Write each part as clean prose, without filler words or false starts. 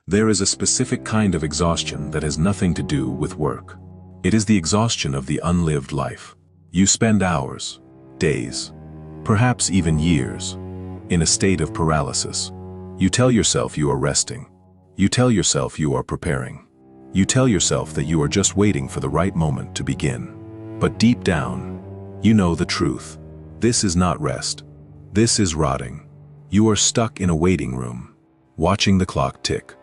There is a specific kind of exhaustion that has nothing to do with work. It is the exhaustion of the unlived life. You spend hours, days, perhaps even years, in a state of paralysis. You tell yourself you are resting. You tell yourself you are preparing. You tell yourself that you are just waiting for the right moment to begin. But deep down, you know the truth. This is not rest. This is rotting. You are stuck in a waiting room, watching the clock tick,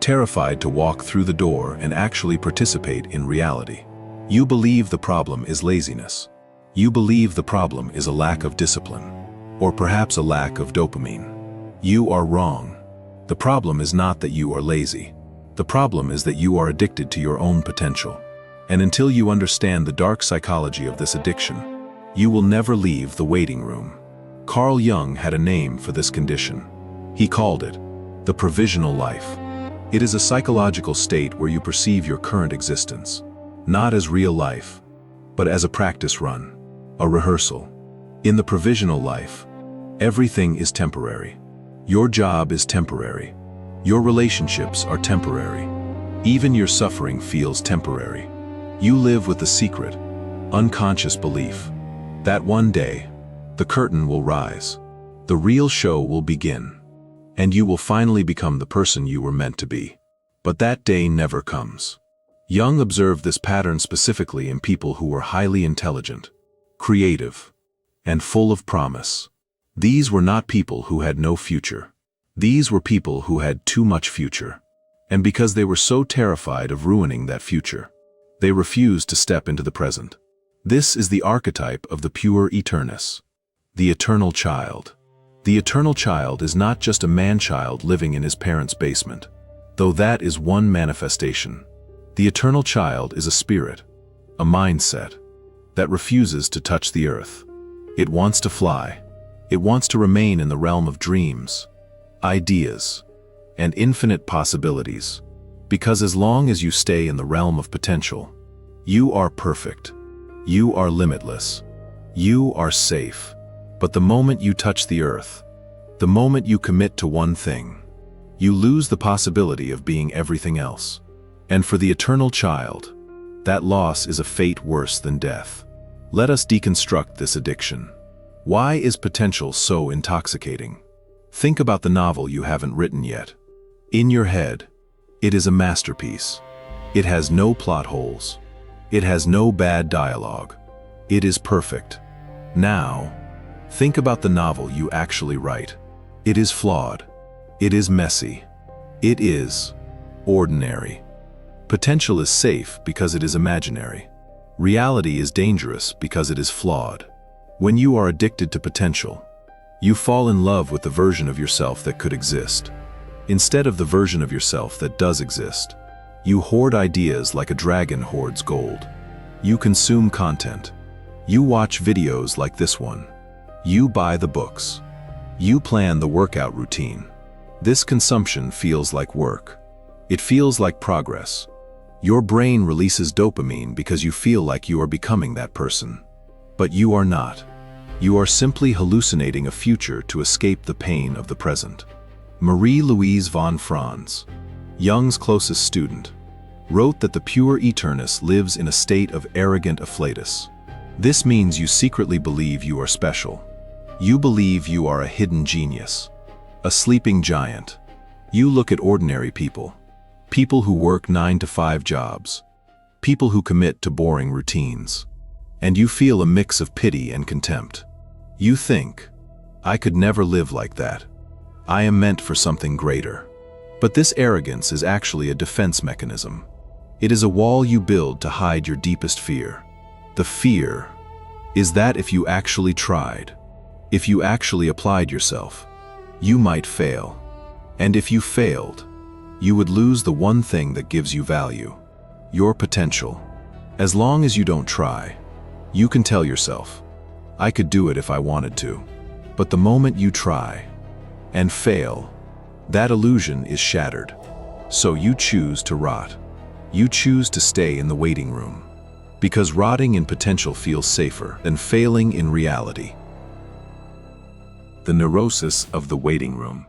terrified to walk through the door and actually participate in reality. You believe the problem is laziness. You believe the problem is a lack of discipline, or perhaps a lack of dopamine. You are wrong. The problem is not that you are lazy. The problem is that you are addicted to your own potential. And until you understand the dark psychology of this addiction, you will never leave the waiting room. Carl Jung had a name for this condition. He called it the provisional life. It is a psychological state where you perceive your current existence, not as real life, but as a practice run, a rehearsal. In the provisional life, everything is temporary. Your job is temporary. Your relationships are temporary. Even your suffering feels temporary. You live with the secret, unconscious belief that one day, the curtain will rise, the real show will begin, and you will finally become the person you were meant to be. But that day never comes. Jung observed this pattern specifically in people who were highly intelligent, creative, and full of promise. These were not people who had no future. These were people who had too much future. And because they were so terrified of ruining that future, they refused to step into the present. This is the archetype of the Puer Aeternus, the eternal child. The eternal child is not just a man-child living in his parents' basement, though that is one manifestation. The eternal child is a spirit, a mindset, that refuses to touch the earth. It wants to fly. It wants to remain in the realm of dreams, ideas, and infinite possibilities. Because as long as you stay in the realm of potential, you are perfect. You are limitless. You are safe. But the moment you touch the earth, the moment you commit to one thing, you lose the possibility of being everything else. And for the eternal child, that loss is a fate worse than death. Let us deconstruct this addiction. Why is potential so intoxicating? Think about the novel you haven't written yet. In your head, it is a masterpiece. It has no plot holes. It has no bad dialogue. It is perfect. Now, think about the novel you actually write. It is flawed. It is messy. It is ordinary. Potential is safe because it is imaginary. Reality is dangerous because it is flawed. When you are addicted to potential, you fall in love with the version of yourself that could exist, instead of the version of yourself that does exist. You hoard ideas like a dragon hoards gold. You consume content. You watch videos like this one. You buy the books. You plan the workout routine. This consumption feels like work. It feels like progress. Your brain releases dopamine because you feel like you are becoming that person. But you are not. You are simply hallucinating a future to escape the pain of the present. Marie-Louise von Franz, Jung's closest student, wrote that the Puer Aeternus lives in a state of arrogant afflatus. This means you secretly believe you are special. You believe you are a hidden genius, a sleeping giant. You look at ordinary people, people who work 9-to-5 jobs, people who commit to boring routines, and you feel a mix of pity and contempt. You think, I could never live like that. I am meant for something greater. But this arrogance is actually a defense mechanism. It is a wall you build to hide your deepest fear. The fear is that if you actually tried, if you actually applied yourself, you might fail. And if you failed, you would lose the one thing that gives you value, your potential. As long as you don't try, you can tell yourself, I could do it if I wanted to. But the moment you try and fail, that illusion is shattered. So you choose to rot. You choose to stay in the waiting room. Because rotting in potential feels safer than failing in reality. The neurosis of the waiting room.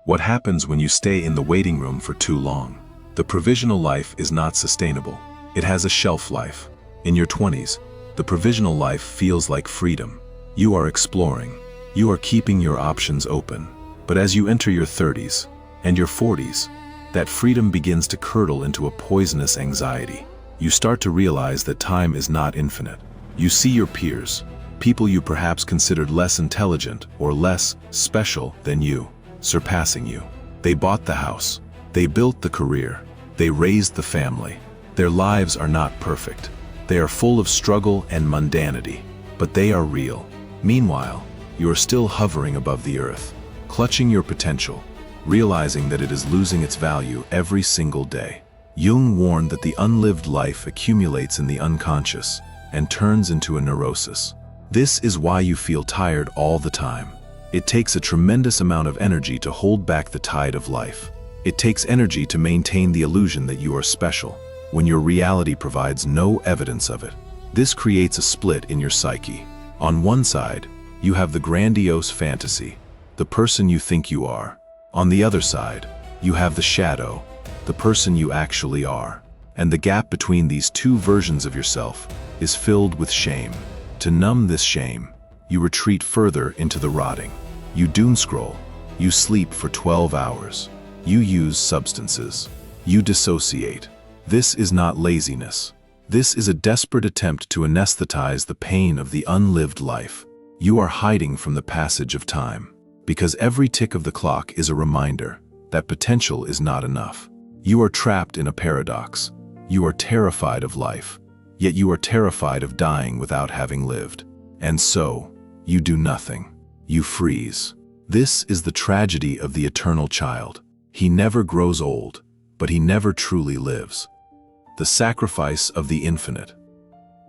What happens when you stay in the waiting room for too long? The provisional life is not sustainable. It has a shelf life. In your 20s, the provisional life feels like freedom. You are exploring. You are keeping your options open. But as you enter your 30s and your 40s, that freedom begins to curdle into a poisonous anxiety. You start to realize that time is not infinite. You see your peers, people you perhaps considered less intelligent or less special than you, surpassing you. They bought the house. They built the career. They raised the family. Their lives are not perfect. They are full of struggle and mundanity, but they are real. Meanwhile, you are still hovering above the earth, clutching your potential, realizing that it is losing its value every single day. Jung warned that the unlived life accumulates in the unconscious and turns into a neurosis. This is why you feel tired all the time. It takes a tremendous amount of energy to hold back the tide of life. It takes energy to maintain the illusion that you are special, when your reality provides no evidence of it. This creates a split in your psyche. On one side, you have the grandiose fantasy, the person you think you are. On the other side, you have the shadow, the person you actually are. And the gap between these two versions of yourself is filled with shame. To numb this shame, you retreat further into the rotting. You doom scroll. You sleep for 12 hours. You use substances. You dissociate. This is not laziness. This is a desperate attempt to anesthetize the pain of the unlived life. You are hiding from the passage of time, because every tick of the clock is a reminder that potential is not enough. You are trapped in a paradox. You are terrified of life, yet you are terrified of dying without having lived. And so, you do nothing. You freeze. This is the tragedy of the eternal child. He never grows old, but he never truly lives. The sacrifice of the infinite.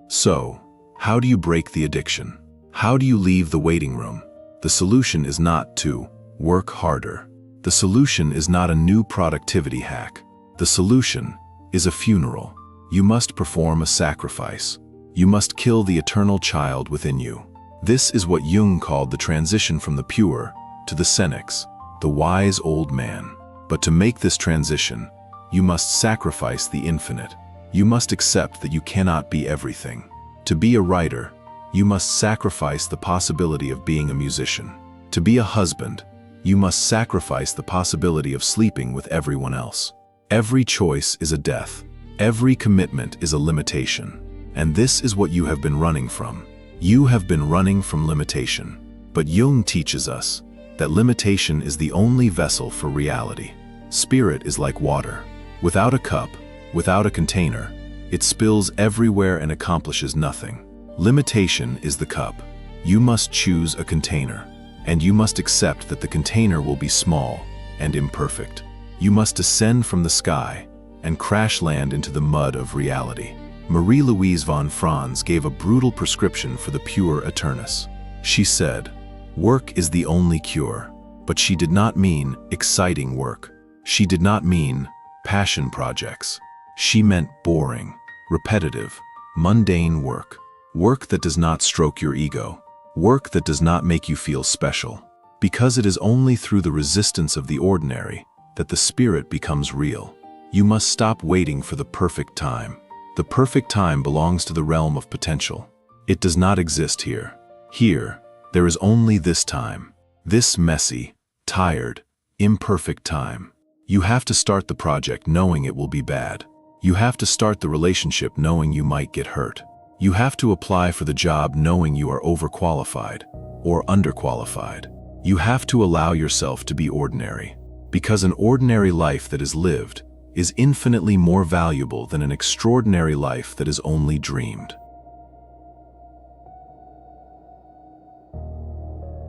So, how do you break the addiction? How do you leave the waiting room? The solution is not to work harder. The solution is not a new productivity hack. The solution is a funeral. You must perform a sacrifice. You must kill the eternal child within you. This is what Jung called the transition from the Puer to the Senex, the wise old man. But to make this transition, you must sacrifice the infinite. You must accept that you cannot be everything. To be a writer, you must sacrifice the possibility of being a musician. To be a husband, you must sacrifice the possibility of sleeping with everyone else. Every choice is a death. Every commitment is a limitation. And this is what you have been running from. You have been running from limitation. But Jung teaches us that limitation is the only vessel for reality. Spirit is like water. Without a cup, without a container, it spills everywhere and accomplishes nothing. Limitation is the cup. You must choose a container, and you must accept that the container will be small and imperfect. You must descend from the sky and crash land into the mud of reality. Marie-Louise von Franz gave a brutal prescription for the Puer Aeternus. She said, "Work is the only cure," but she did not mean exciting work. She did not mean passion projects. She meant boring, repetitive, mundane work. Work that does not stroke your ego. Work that does not make you feel special. Because it is only through the resistance of the ordinary that the spirit becomes real. You must stop waiting for the perfect time. The perfect time belongs to the realm of potential. It does not exist here. Here, there is only this time. This messy, tired, imperfect time. You have to start the project knowing it will be bad. You have to start the relationship knowing you might get hurt. You have to apply for the job knowing you are overqualified or underqualified. You have to allow yourself to be ordinary, because an ordinary life that is lived is infinitely more valuable than an extraordinary life that is only dreamed.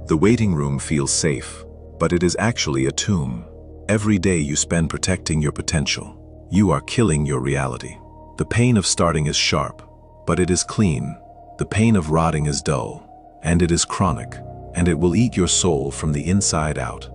The waiting room feels safe, but it is actually a tomb. Every day you spend protecting your potential. You are killing your reality. The pain of starting is sharp, but it is clean. The pain of rotting is dull, and it is chronic, and it will eat your soul from the inside out.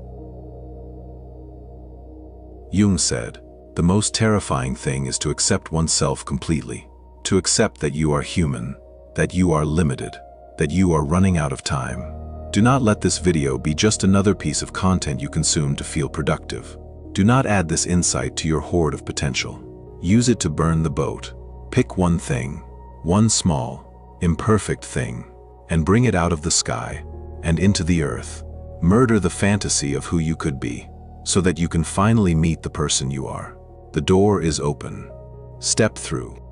Jung said, "The most terrifying thing is to accept oneself completely, to accept that you are human, that you are limited, that you are running out of time. Do not let this video be just another piece of content you consume to feel productive. Do not add this insight to your hoard of potential. Use it to burn the boat. Pick one thing, one small, imperfect thing, and bring it out of the sky and into the earth. Murder the fantasy of who you could be, so that you can finally meet the person you are. The door is open. Step through.